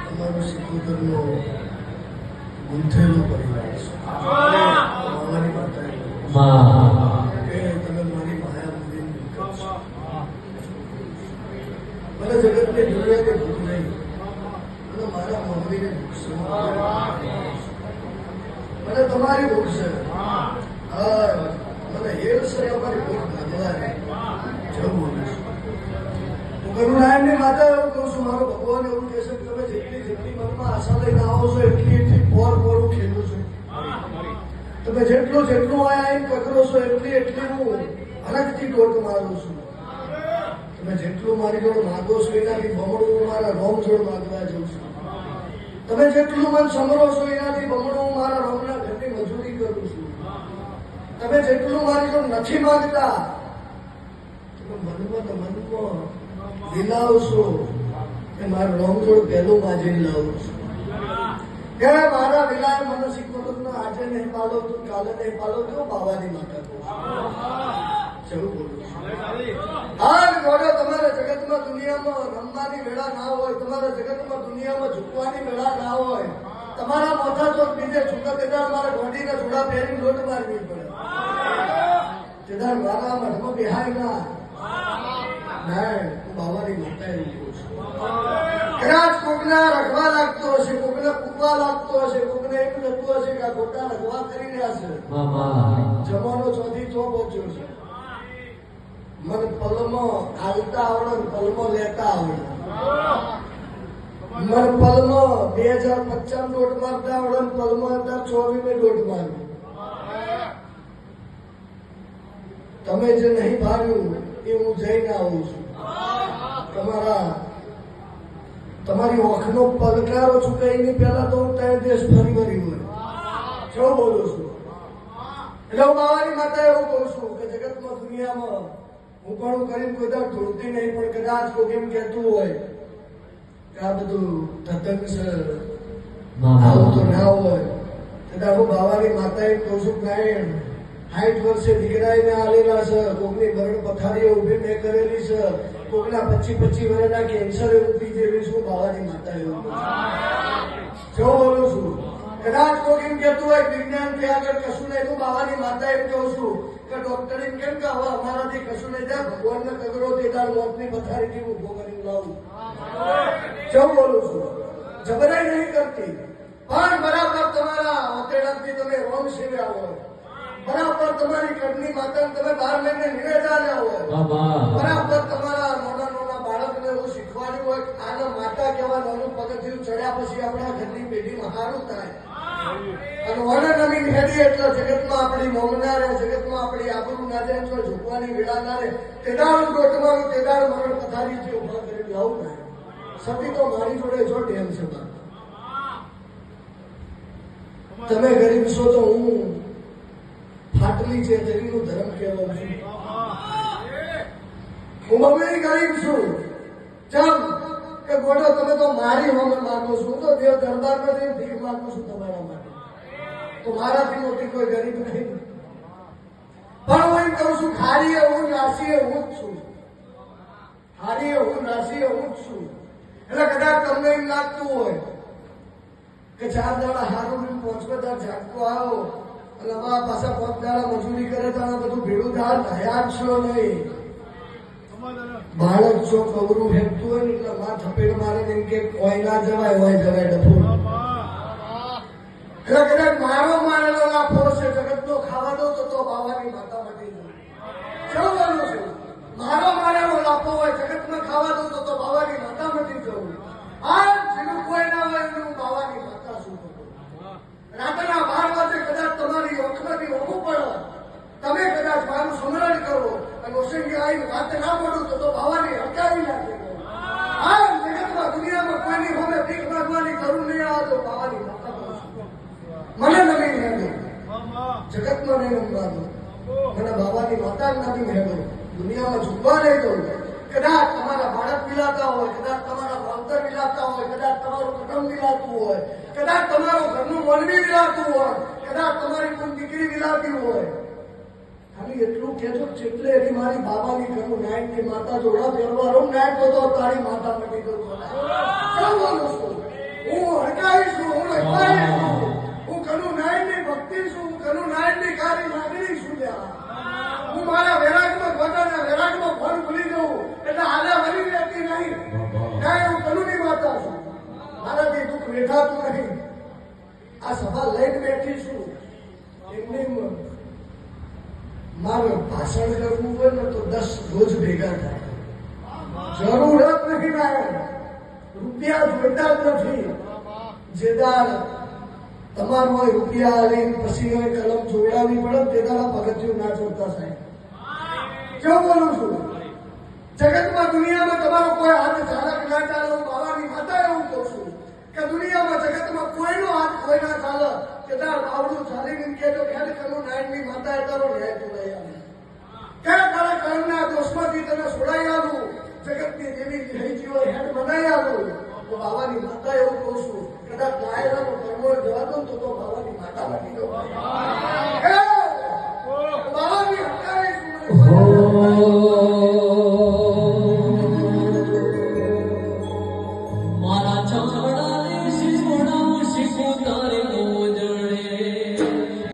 અમારો સિકોતરનો ગુંથેલો પરિવાર છે. મારી માતા તમે મારી માયા મૂકી મને જગતને જોયા કે ભૂખ નહીં અને મારા મમ્મીને ભૂખ છે, મને તમારી ભૂખ છે. મને હેલ છે અમારી ભૂખ ભાગવા જવું બોલું છું. હું કરુણાયણની માતા એવું કહું છું, મારો ભગવાન એવું કહે છે કે તમે જેટલી મનમાં આશા લઈને આવો છો એટલી પોર ખેલું છું. તમે જેટલું આવીને પકડો છો એટલી હું હરખથી ટોટ મારું છું. તમે જેટલું મારી જોડે માગો છો એનાથી બમણું હું મારા રોમ જોડ માગવા જઉં છું. તમે જેટલું મન સમરો છો એનાથી બમણું હું મારા રોમના ઘરની મજૂરી કરું છું. તમે જેટલું મારી જોડે નથી માગતા મનમાં દિલાવશો કે મારા રોમ જોડ પહેલું માજી લાવું છું. ત્યારે મારા વિલાય મને સિકોતરનો આજે નહીં પાલો તું કાલે નહીં પાલો તો બાવાની માતા કહું છું. બોલું છું. હાલ મોડો તમારા જગતમાં દુનિયામાં રમવાની વેળા ના હોય, તમારા જગતમાં દુનિયામાં ઝૂકવાની વેળા ના હોય. તમારા મોથા ચોક બીજે ઝૂકા તેદાર મારા ગોડીના જોડા પહેરી લોટ મારવી પડે. તેદાર મારા મઠમાં બેહાય ના હું બાવાની માતા એવું કહું છું. કદાચ કોકના રખવા લાગતો હશે, કોકને કૂપવા લાગતો હશે, કોકને એમ થતું હશે કે આ ખોટા રખવા કરી રહ્યા છે. જમાનો ચોથી ચો પહોંચ્યો છે. મને પલમાં હાલતા આવડે, પલમાં લેતા આવડે. મને પલમાં 2050 દોઢ મારતા આવડે, પલમાં 2024 દોઢ માર્યું. તમે જે નહીં ભાર્યું એ હું જઈને આવું છું. તમારી ઓખનો પલકારો ચૂકાઈને પહેલા તો હું ત્રણ દેશ ફરી વળી હોય જો બોલું છું. એટલે હું બાવાની માતા એવું કહું છું કે જગતમાં દુનિયામાં હું પણ કરીને કોઈ દાડ ઢોળતી નહીં, પણ કદાચ કોઈ એમ કહેતું હોય કે આ બધું તતંગ છે આવું તો ના હોય, કદાચ હું બાવાની માતા એમ કહું છું કે 60 વર્ષે દીકરાઈને આલેલા છે, કોકની મરણ પથારીઓ ઉભી મેં કરેલી છે, કોકના 25 વર્ષના કેન્સર ઉભી જેવી છું. બાવાની માતા એવું જો બોલું છું. કદાચ કોઈ એમ કહેતું હોય વિજ્ઞાન થી આગળ કશું નહીં, હું બાવાની માતા એમ કહું છું કે ડોક્ટર એમ કેમ કે હવે અમારાથી કશું નહીં થાય, ભગવાનને કગરો દેદાર મોતની પથારીથી ઉભો કરીને લાવું જો બોલું છું. જબરાઈ નહીં કરતી, પણ બરાબર તમારા હોતેડાથી તમે રોમ સેવ્યા હોય, બરાબર તમારી ઘરની માતા તમે 12 મહિને નિવેદાલ્યા હોય, બરાબર તમારા નાના બાળકને એવું શીખવાડ્યું હોય આના માતા કેવા નાનું પગથિયું ચડ્યા પછી આપણા ઘરની પેઢીમાં સારું થાય. અને વન નવીન હેડી એટલે જગતમાં આપણી મોમના રહે, જગતમાં આપણી આબરૂ ના જાય, ઝૂકવાની વેળા ના રહે. તેદાળ ગોઠવાનું તેદાળ મરણ પથારીથી ઉભા કરી લાવું થાય. સતી તો મારી જોડે જો ડેમ છે. તમે ગરીબ છો તો હું ફાટલી છે તેનું ધર્મ કહેવાય છે. હું મમ્મી ગરીબ છું ચમ કે ગોડો તમે તો મારી હોમ માંગો છું, તો દેવ દરબારમાં જઈને ભીખ માંગુ છું તમારા માટે, તો મારાથી મોટી કોઈ ગરીબ નહીં. પણ હું એમ કહું છું ખારીએ હું નાસીએ હું જ છું, ખારીએ હું નાસીએ હું જ છું. એટલે કદાચ તમને એમ લાગતું હોય કે 4 દાડા હારું 5 દાડા ઝાટકો આવ્યો અને અમારા પાછા 5 દાડા મજૂરી કરે તો બધું ભેડું થાય, હયાત છો નહીં. બાળક જો કવરું ફેંકતું હોય ને એટલે માં થપેડ મારે એમ કે કોઈ ના જવાય હોય જવાય ડફો. એટલે કદાચ મારો મારેલો લાફો છે જગતનો ખાવા દો તો બાવાની માતા મટી જવું બોલું છું. મારો મારેલો લાફો હોય જગતમાં ખાવા દો તો બાવાની માતા મટી જવું. આ જેનું કોઈ ના હોય એનું બાવાની માતા શું કરું. રાતના 12 વાગે કદાચ તમારી ઓખમાંથી ઓગું પડો, તમે કદાચ મારું સ્મરણ કરો અને ઓસંગી આવીને વાત ના પડું તો બાવાની હકાવી નાખે. આ જગતમાં દુનિયામાં કોઈની સામે ભીખ માંગવાની જરૂર નહીં આવે તો બાવાની માતા મને નવી મેળો, જગતમાં નહીં રમવા દો, મને બાવાની માતા નથી મેળો. દુનિયામાં ઝૂકવા નહીં દો. કદાચ તમારા બાળક મિલાતા હોય, કદાચ તમારા ભણતર મિલાતા હોય, કદાચ તમારું કુટુંબ મિલાતું હોય, કદાચ તમારું ઘરનું મોલવી મિલાતું હોય, કદાચ તમારી કોઈ દીકરી મિલાતી હોય, ખાલી ખાલી એટલું કહેજો જેટલે એની મારી બાબાની ઘરનું નાયકની માતા જોડા પહેરવા રહું નાયક તો તારી માતા મટી દઉં શું બોલું છું હું હડકાઈ છું હું લખવાઈ છું હું કનું નાયકની ભક્તિ છું હું કનું નાયકની કારી લાગણી છું ત્યાં હું મારા વૈરાગમાં પોતાના વૈરાગમાં ફળ ભૂલી જઉં એટલે આલે વળી રહેતી નહીં ના હું કનુની માતા છું મારાથી દુઃખ વેઠાતું નહીં આ સભા લઈને બેઠી છું એમની મારે ભાષણ કરવું હોય ને તો 10 રોજ ભેગા થાય જરૂરત નથી ના રૂપિયા જોઈતા જ નથી જેદાર તમારો હોય રૂપિયા લઈને પછી હોય કલમ જોડાવી પડે તે દાડા પગથિયું ના ચોડતા સાહેબ કેવું બોલું છું જગતમાં દુનિયામાં તમારો કોઈ હાથ ચાલક ના ચાલે હું બાવાની માતા એવું કહું છું કે દુનિયામાં જગતમાં કોઈનો હાથ કોઈ ના ચાલે કે તાર બાવડું ચાલીને કહેજો ખેડ કરું નાયણની માતા એ તારો ન્યાય જોડાઈ આવે ક્યાં તારા કર્મના દોષમાંથી તને છોડાઈ આવું જગતની દેવી થઈ જીવો હેડ બનાવી આવું તો બાવાની માતા એવું કહું છું કદાચ નાયરાનો કર્મો જવા દો તો બાવાની માતા બની દો